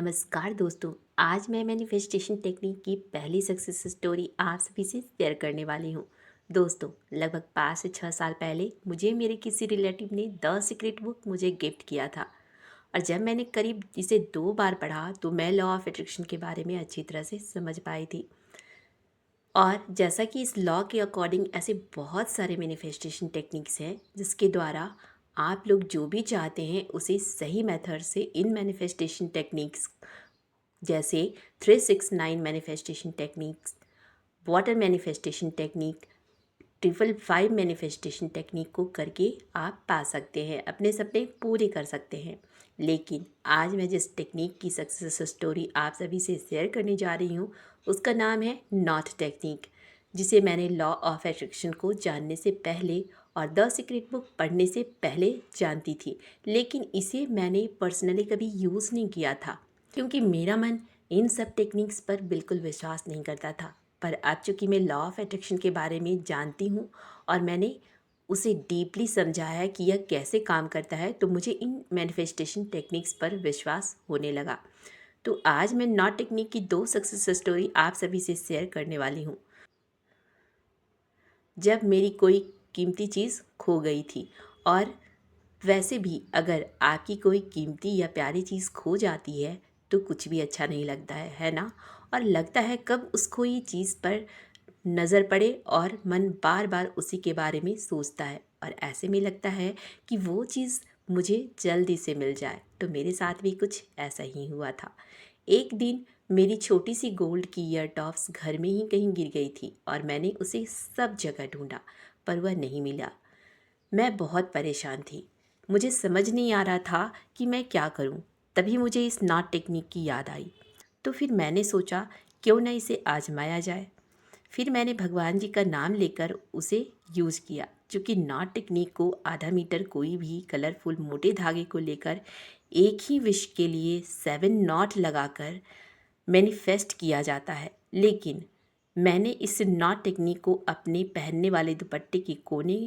नमस्कार दोस्तों। आज मैं मैनिफेस्टेशन टेक्निक की पहली सक्सेस स्टोरी आप सभी से शेयर करने वाली हूँ। दोस्तों, लगभग 5 से 6 साल पहले मुझे मेरे किसी रिलेटिव ने द सीक्रेट बुक मुझे गिफ्ट किया था। और जब मैंने करीब इसे 2 बार पढ़ा तो मैं लॉ ऑफ अट्रैक्शन के बारे में अच्छी तरह से समझ पाई थी। और जैसा कि इस लॉ के अकॉर्डिंग ऐसे बहुत सारे मैनिफेस्टेशन टेक्निक्स हैं जिसके द्वारा आप लोग जो भी चाहते हैं उसे सही मेथड से इन मैनिफेस्टेशन टेक्निक्स जैसे 369 manifestation techniques, water manifestation technique, 555 manifestation technique को करके आप पा सकते हैं, अपने सपने पूरे कर सकते हैं। लेकिन आज मैं जिस टेक्निक की सक्सेस स्टोरी आप सभी से शेयर करने जा रही हूँ उसका नाम है नॉट टेक्निक, जिसे मैंने लॉ ऑफ अट्रैक्शन को जानने से पहले और द सीक्रेट बुक पढ़ने से पहले जानती थी, लेकिन इसे मैंने पर्सनली कभी यूज़ नहीं किया था क्योंकि मेरा मन इन सब टेक्निक्स पर बिल्कुल विश्वास नहीं करता था। पर अब चूँकि मैं लॉ ऑफ अट्रैक्शन के बारे में जानती हूँ और मैंने उसे डीपली समझा है कि यह कैसे काम करता है, तो मुझे इन मैनिफेस्टेशन टेक्निक्स पर विश्वास होने लगा। तो आज मैं नॉट टेक्निक की 2 सक्सेस स्टोरी आप सभी से शेयर करने वाली हूँ। जब मेरी कोई कीमती चीज़ खो गई थी, और वैसे भी अगर आपकी कोई कीमती या प्यारी चीज़ खो जाती है तो कुछ भी अच्छा नहीं लगता है ना? और लगता है कब उस खोई चीज़ पर नज़र पड़े और मन बार बार उसी के बारे में सोचता है, और ऐसे में लगता है कि वो चीज़ मुझे जल्दी से मिल जाए। तो मेरे साथ भी कुछ ऐसा ही हुआ था। एक दिन मेरी छोटी सी गोल्ड की ईयर टॉप्स घर में ही कहीं गिर गई थी और मैंने उसे सब जगह ढूंढा, पर वह नहीं मिला। मैं बहुत परेशान थी। मुझे समझ नहीं आ रहा था कि मैं क्या करूं। तभी मुझे इस नॉट टेक्निक की याद आई। तो फिर मैंने सोचा क्यों ना इसे आजमाया जाए। फिर मैंने भगवान जी का नाम लेकर उसे यूज़ किया। चूँकि नॉट टेक्निक को आधा मीटर कोई भी कलरफुल मोटे धागे को लेकर एक ही विश के लिए 7 नॉट लगाकर मैनिफेस्ट किया जाता है। लेकिन मैंने इस नॉट टेक्निक को अपने पहनने वाले दुपट्टे के कोने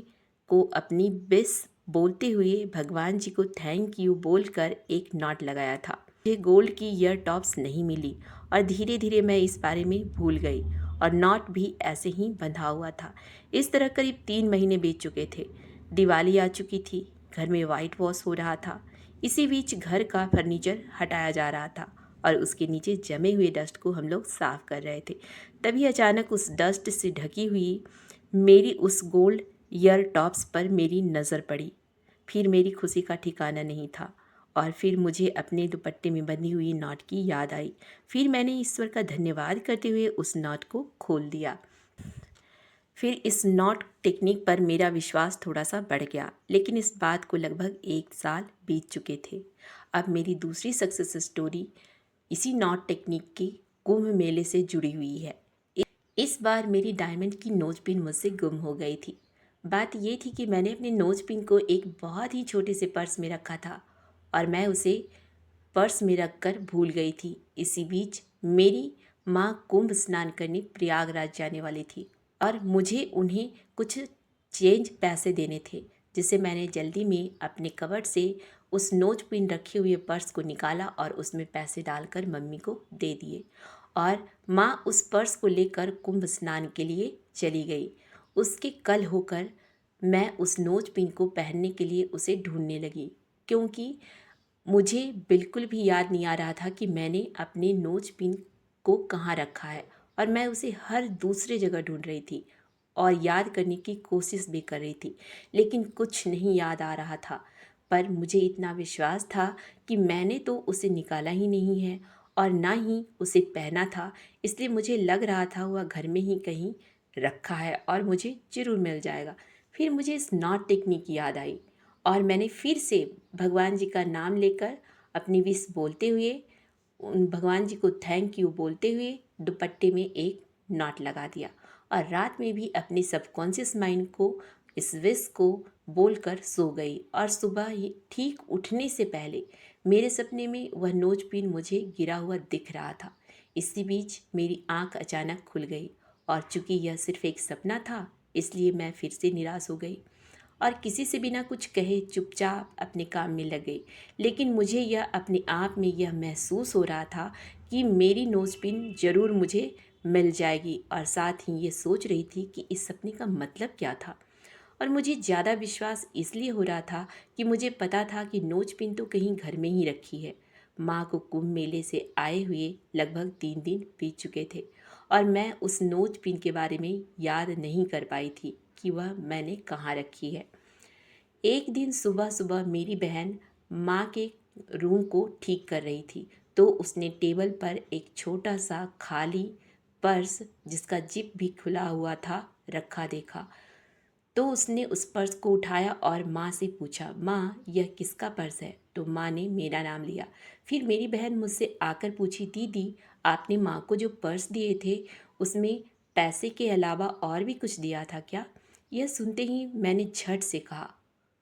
को अपनी बिस बोलते हुए भगवान जी को थैंक यू बोलकर एक नॉट लगाया था। मुझे गोल्ड की ईयर टॉप्स नहीं मिली और धीरे धीरे मैं इस बारे में भूल गई और नॉट भी ऐसे ही बंधा हुआ था। इस तरह करीब 3 महीने बीत चुके थे। दिवाली आ चुकी थी। घर में वाइट वॉश हो रहा था। इसी बीच घर का फर्नीचर हटाया जा रहा था और उसके नीचे जमे हुए डस्ट को हम लोग साफ कर रहे थे। तभी अचानक उस डस्ट से ढकी हुई मेरी उस गोल्ड ईयर टॉप्स पर मेरी नज़र पड़ी। फिर मेरी खुशी का ठिकाना नहीं था और फिर मुझे अपने दुपट्टे में बंधी हुई नॉट की याद आई। फिर मैंने ईश्वर का धन्यवाद करते हुए उस नॉट को खोल दिया। फिर इस नॉट टेक्निक पर मेरा विश्वास थोड़ा सा बढ़ गया, लेकिन इस बात को लगभग 1 साल बीत चुके थे। अब मेरी दूसरी सक्सेस स्टोरी इसी नॉट टेक्निक के कुंभ मेले से जुड़ी हुई है। इस बार मेरी डायमंड की नोज पिन मुझसे गुम हो गई थी। बात ये थी कि मैंने अपने नोज पिन को एक बहुत ही छोटे से पर्स में रखा था और मैं उसे पर्स में रखकर भूल गई थी। इसी बीच मेरी माँ कुंभ स्नान करने प्रयागराज जाने वाली थी और मुझे उन्हें कुछ चेंज पैसे देने थे, जिसे मैंने जल्दी में अपने कवर्ड से उस नोज पिन रखे हुए पर्स को निकाला और उसमें पैसे डालकर मम्मी को दे दिए। और माँ उस पर्स को लेकर कुंभ स्नान के लिए चली गई। उसके कल होकर मैं उस नोज पिन को पहनने के लिए उसे ढूंढने लगी, क्योंकि मुझे बिल्कुल भी याद नहीं आ रहा था कि मैंने अपने नोज पिन को कहाँ रखा है, और मैं उसे हर दूसरे जगह ढूंढ रही थी और याद करने की कोशिश भी कर रही थी, लेकिन कुछ नहीं याद आ रहा था। पर मुझे इतना विश्वास था कि मैंने तो उसे निकाला ही नहीं है और ना ही उसे पहना था, इसलिए मुझे लग रहा था वह घर में ही कहीं रखा है और मुझे ज़रूर मिल जाएगा। फिर मुझे इस नॉट टेक्निक की याद आई और मैंने फिर से भगवान जी का नाम लेकर अपनी विश बोलते हुए, उन भगवान जी को थैंक यू बोलते हुए दुपट्टे में एक नॉट लगा दिया और रात में भी अपने सबकॉन्शियस माइंड को इस विश को बोलकर सो गई। और सुबह ही ठीक उठने से पहले मेरे सपने में वह नोज पिन मुझे गिरा हुआ दिख रहा था। इसी बीच मेरी आंख अचानक खुल गई और चूंकि यह सिर्फ एक सपना था, इसलिए मैं फिर से निराश हो गई और किसी से बिना कुछ कहे चुपचाप अपने काम में लग गई। लेकिन मुझे यह अपने आप में यह महसूस हो रहा था कि मेरी नोज़पिन ज़रूर मुझे मिल जाएगी, और साथ ही ये सोच रही थी कि इस सपने का मतलब क्या था। और मुझे ज़्यादा विश्वास इसलिए हो रहा था कि मुझे पता था कि नोज़पिन तो कहीं घर में ही रखी है। माँ को कुंभ मेले से आए हुए लगभग 3 दिन बीत चुके थे, और मैं उस नोज़पिन के बारे में याद नहीं कर पाई थी कि वह मैंने कहाँ रखी है। एक दिन सुबह सुबह मेरी बहन माँ के रूम को ठीक कर रही थी, तो उसने टेबल पर एक छोटा सा खाली पर्स जिसका जिप भी खुला हुआ था रखा देखा। तो उसने उस पर्स को उठाया और माँ से पूछा, माँ यह किसका पर्स है? तो माँ ने मेरा नाम लिया। फिर मेरी बहन मुझसे आकर पूछी, दीदी आपने माँ को जो पर्स दिए थे उसमें पैसे के अलावा और भी कुछ दिया था क्या? यह सुनते ही मैंने झट से कहा,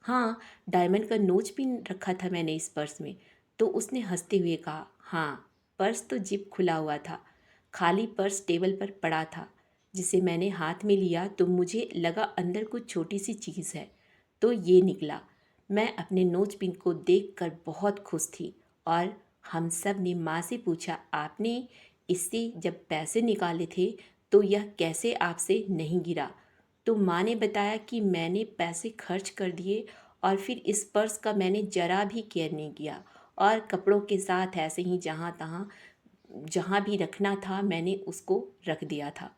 हाँ, डायमंड का नोज पिन रखा था मैंने इस पर्स में। तो उसने हंसते हुए कहा, हाँ, पर्स तो जिप खुला हुआ था। खाली पर्स टेबल पर पड़ा था, जिसे मैंने हाथ में लिया तो मुझे लगा अंदर कुछ छोटी सी चीज़ है, तो ये निकला। मैं अपने नोज पिन को देखकर बहुत खुश थी, और हम सब ने माँ से पूछा, आपने इससे जब पैसे निकाले थे तो यह कैसे आपसे नहीं गिरा? तो माँ ने बताया कि मैंने पैसे खर्च कर दिए, और फिर इस पर्स का मैंने ज़रा भी केयर नहीं किया, और कपड़ों के साथ ऐसे ही जहाँ तहाँ जहाँ भी रखना था मैंने उसको रख दिया था।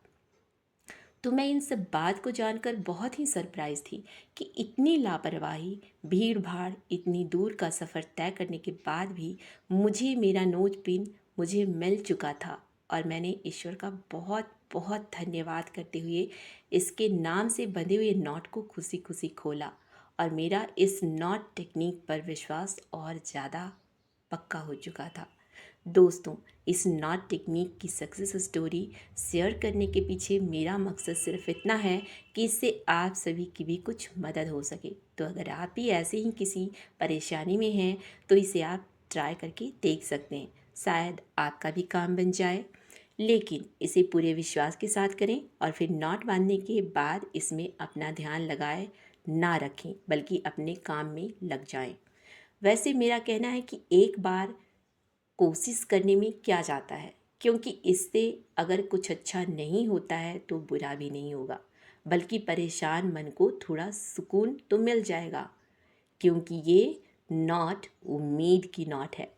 तो मैं इन सब बात को जानकर बहुत ही सरप्राइज़ थी कि इतनी लापरवाही, भीड़ भाड़, इतनी दूर का सफ़र तय करने के बाद भी मुझे मेरा नोज पिन मुझे मिल चुका था, और मैंने ईश्वर का बहुत बहुत धन्यवाद करते हुए इसके नाम से बंधे हुए नॉट को खुशी खुशी खोला, और मेरा इस नॉट टेक्निक पर विश्वास और ज़्यादा पक्का हो चुका था। दोस्तों, इस नॉट टेक्निक की सक्सेस स्टोरी शेयर करने के पीछे मेरा मकसद सिर्फ इतना है कि इससे आप सभी की भी कुछ मदद हो सके। तो अगर आप भी ऐसे ही किसी परेशानी में हैं तो इसे आप ट्राई करके देख सकते हैं, शायद आपका भी काम बन जाए। लेकिन इसे पूरे विश्वास के साथ करें, और फिर नॉट बांधने के बाद इसमें अपना ध्यान लगाए ना रखें, बल्कि अपने काम में लग जाएं। वैसे मेरा कहना है कि एक बार कोशिश करने में क्या जाता है, क्योंकि इससे अगर कुछ अच्छा नहीं होता है तो बुरा भी नहीं होगा, बल्कि परेशान मन को थोड़ा सुकून तो मिल जाएगा, क्योंकि ये नॉट उम्मीद की नॉट है।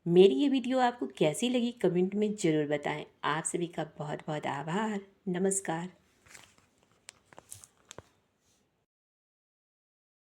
मेरी ये वीडियो आपको कैसी लगी कमेंट में ज़रूर बताएं। आप सभी का बहुत बहुत आभार। नमस्कार।